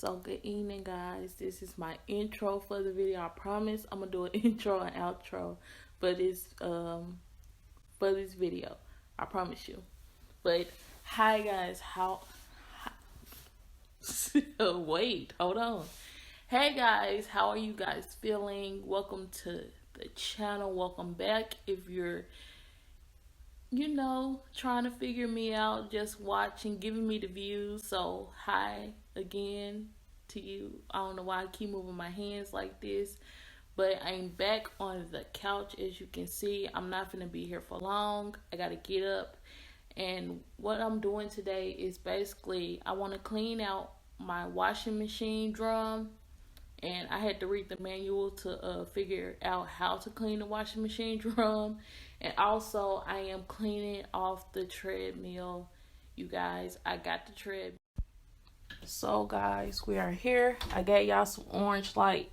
So good evening, guys. This is my intro for the video. I promise I'm gonna do an intro and outro for this video. I promise you. But hi guys, wait, hold on. Hey guys, how are you guys feeling? Welcome to the channel. Welcome back. If you're trying to figure me out, just watching, giving me the views. So hi again to you. I don't know why I keep moving my hands like this, but I'm back on the couch. As you can see, I'm not gonna be here for long. I gotta get up, and what I'm doing today is basically I want to clean out my washing machine drum. And I had to read the manual to figure out how to clean the washing machine drum. And also, I am cleaning off the treadmill. You guys, I got the treadmill. So, guys, we are here. I got y'all some orange light,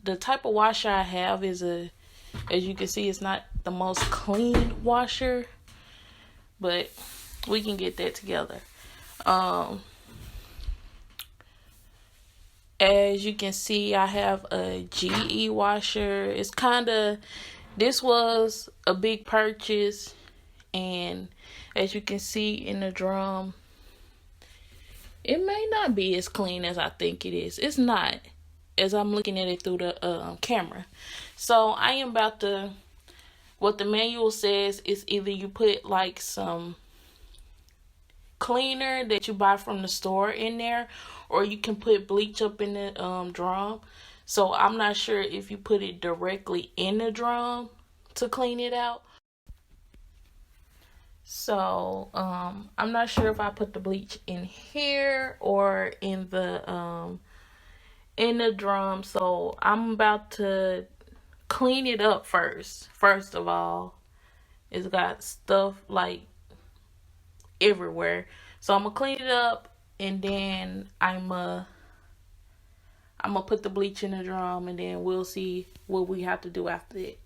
The type of washer I have is as you can see, it's not the most clean washer, but we can get that together. As you can see, I have a GE washer. This was a big purchase, and as you can see in the drum, it may not be as clean as I think it is. It's not, as I'm looking at it through the camera. So I am about to, what the manual says is either you put like some cleaner that you buy from the store in there, or you can put bleach up in the drum. So I'm not sure if you put it directly in the drum to clean it out. So I'm not sure if I put the bleach in here or in the drum. So I'm about to clean it up first. First of all, it's got stuff like everywhere. So I'm gonna clean it up, and then I'm gonna put the bleach in the drum, and then we'll see what we have to do after that.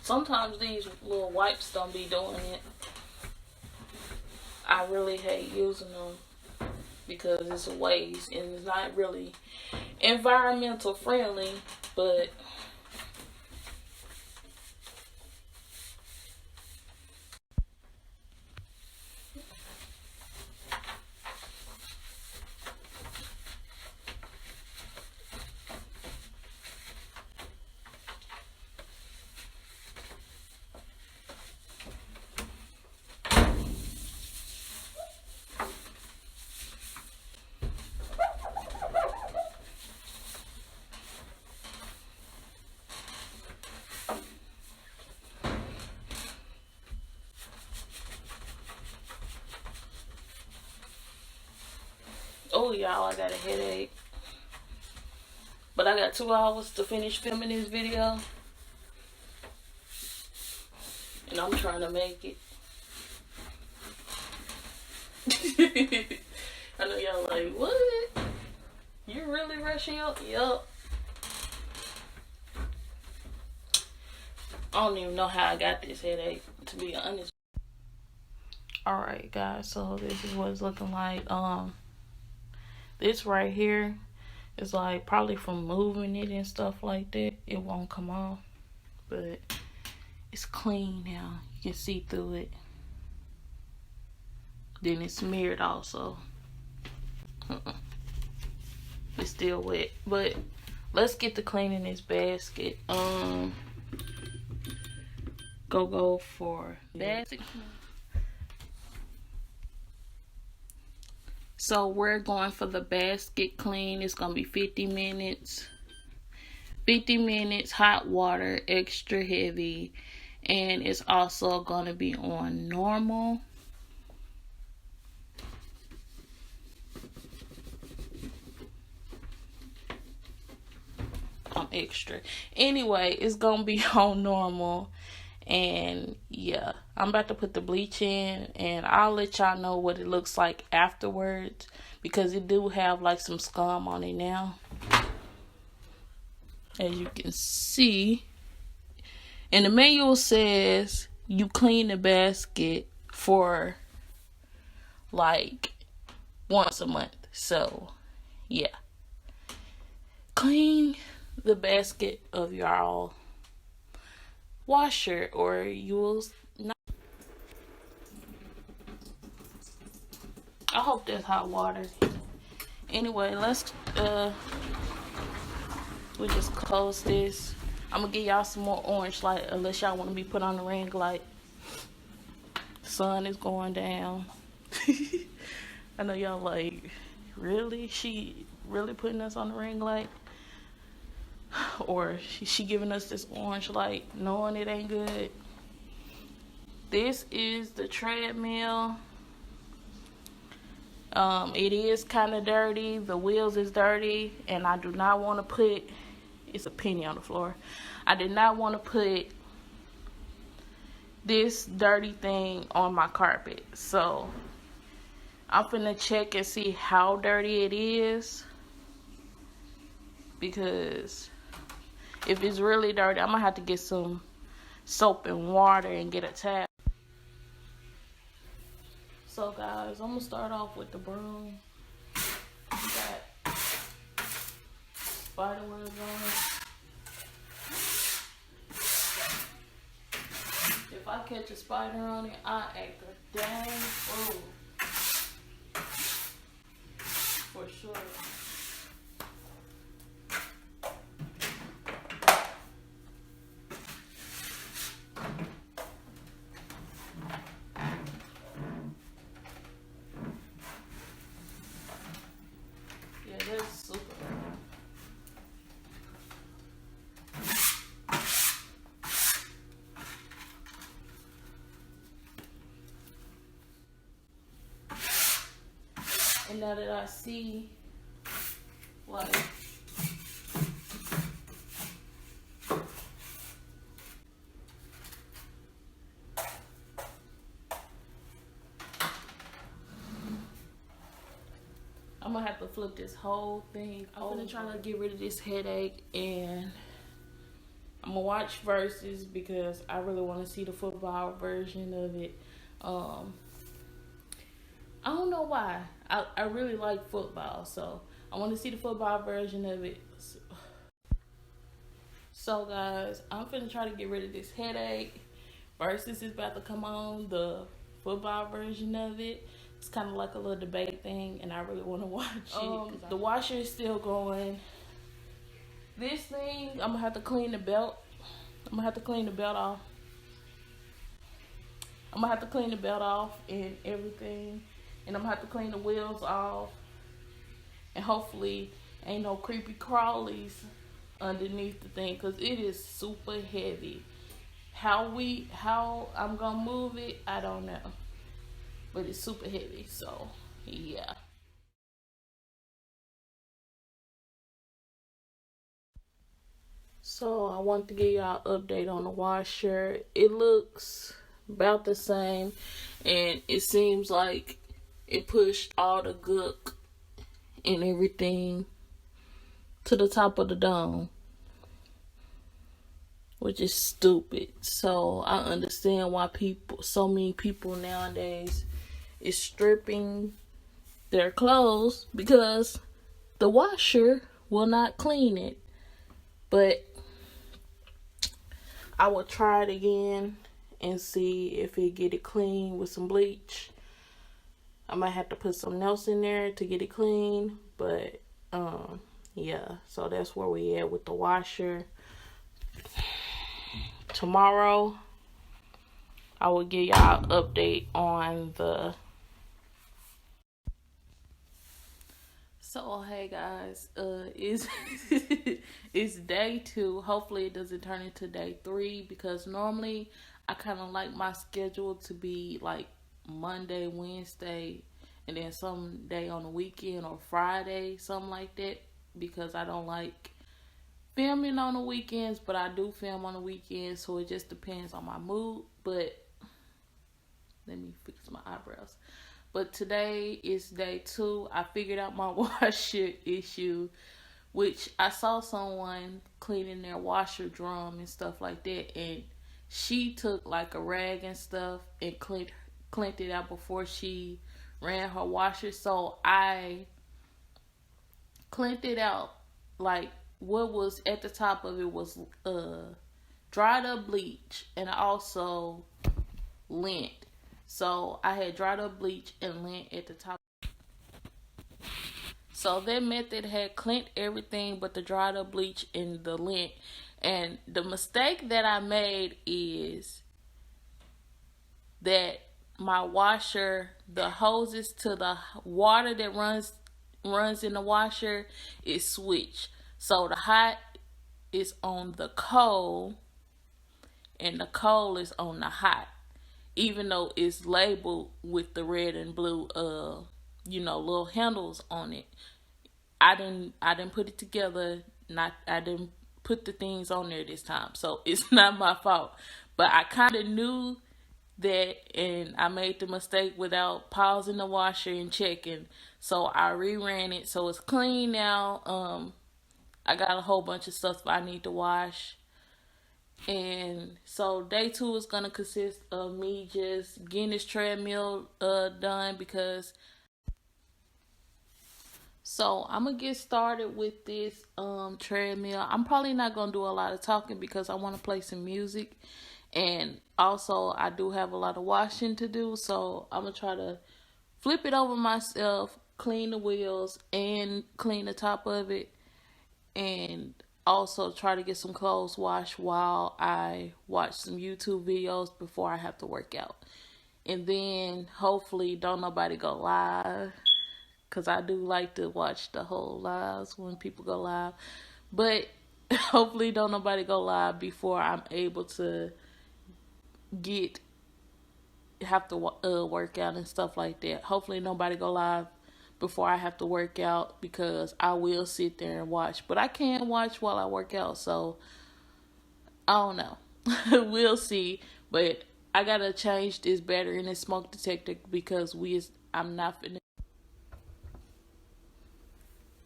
Sometimes these little wipes don't be doing it. I really hate using them because it's a waste and it's not really environmental friendly, but oh y'all, I got a headache. But I got 2 hours to finish filming this video, and I'm trying to make it. I know y'all like, what? You really rushing up? Yup. I don't even know how I got this headache, to be honest. Alright guys, so this is what it's looking like. This right here is like probably from moving it and stuff like that, it won't come off, but it's clean now. You can see through it. Then it's smeared also. It's still wet. But let's get to cleaning this basket. Go for basket. So we're going for the basket clean. It's gonna be 50 minutes. 50 minutes, hot water, extra heavy, and it's also gonna be on normal. Extra. Anyway, it's gonna be on normal. And yeah, I'm about to put the bleach in, and I'll let y'all know what it looks like afterwards, because it do have like some scum on it now, as you can see. And the manual says you clean the basket for like once a month. So yeah, clean the basket of y'all washer, or you will not. I hope that's hot water. Anyway, let's we just close this. I'm gonna give y'all some more orange light, unless y'all want to be put on the ring light. The sun is going down. I know y'all like, really? She really putting us on the ring light? Or she giving us this orange light knowing it ain't good? This is the treadmill. It is kind of dirty. The wheels is dirty, and I do not want to put, it's a penny on the floor. I did not want to put this dirty thing on my carpet. So I'm finna check and see how dirty it is, because if it's really dirty, I'm gonna have to get some soap and water and get a towel. So guys, I'm gonna start off with the broom. We got spider webs on it. If I catch a spider on it, I act a dang fool. For sure. And now that I see, like, I'm gonna have to flip this whole thing. I'm gonna try to get rid of this headache, and I'm gonna watch Versus because I really want to see the football version of it. I don't know why. I really like football, so I want to see the football version of it. So guys, I'm finna try to get rid of this headache. Versus is about to come on, the football version of it. It's kind of like a little debate thing, and I really want to watch it. The washer is still going. This thing, I'm gonna have to clean the belt. I'm gonna have to clean the belt off. I'm gonna have to clean the belt off and everything. And I'm gonna have to clean the wheels off. And hopefully ain't no creepy crawlies underneath the thing, because it is super heavy. How I'm gonna move it, I don't know. But it's super heavy, so yeah. So I want to give y'all an update on the washer. It looks about the same, and it seems like it pushed all the gook and everything to the top of the dome, which is stupid. So I understand why so many people nowadays is stripping their clothes, because the washer will not clean it. But I will try it again and see if it get it clean with some bleach. I might have to put something else in there to get it clean, but yeah, so that's where we at with the washer. Tomorrow I will give y'all an update on the. So hey guys, it's it's day 2. Hopefully it doesn't turn into day 3, because normally I kind of like my schedule to be like Monday, Wednesday, and then some day on the weekend, or Friday, something like that, because I don't like filming on the weekends, but I do film on the weekends, so it just depends on my mood. But let me fix my eyebrows. But today is day 2. I figured out my washer issue, which I saw someone cleaning their washer drum and stuff like that, and she took like a rag and stuff and cleaned it out before she ran her washer. So I cleaned it out. Like, what was at the top of it was dried up bleach and also lint. So I had dried up bleach and lint at the top. So that method had cleaned everything but the dried up bleach and the lint. And the mistake that I made is that my washer, the hoses to the water that runs in the washer is switched. So the hot is on the cold and the cold is on the hot, even though it's labeled with the red and blue little handles on it. I didn't put it together. I didn't put the things on there this time, so it's not my fault. But I kind of knew that, and I made the mistake without pausing the washer and checking. So I reran it, so it's clean now. I got a whole bunch of stuff I need to wash. And so day 2 is gonna consist of me just getting this treadmill done, because so I'm gonna get started with this treadmill. I'm probably not gonna do a lot of talking because I want to play some music, and also I do have a lot of washing to do. So I'm gonna try to flip it over myself, clean the wheels and clean the top of it, and also try to get some clothes washed while I watch some YouTube videos before I have to work out. And then hopefully don't nobody go live, because I do like to watch the whole lives when people go live. But hopefully don't nobody go live before I'm able to have to work out and stuff like that. Hopefully nobody go live before I have to work out, because I will sit there and watch. But I can watch while I work out, so I don't know. We'll see. But I gotta change this battery in this smoke detector, because I'm not finna.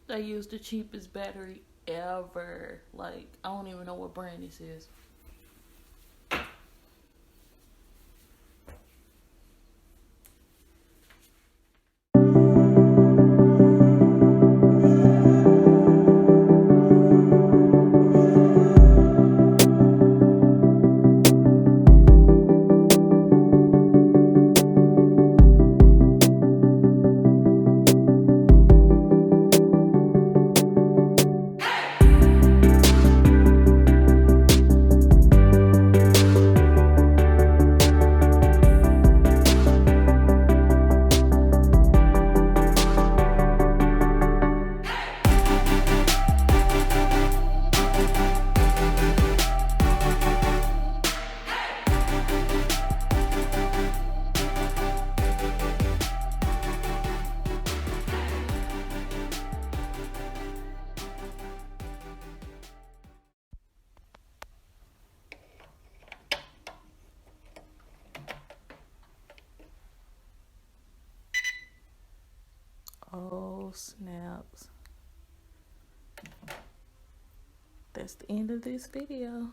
They use the cheapest battery ever. Like, I don't even know what brand this is. Oh, snaps. That's the end of this video.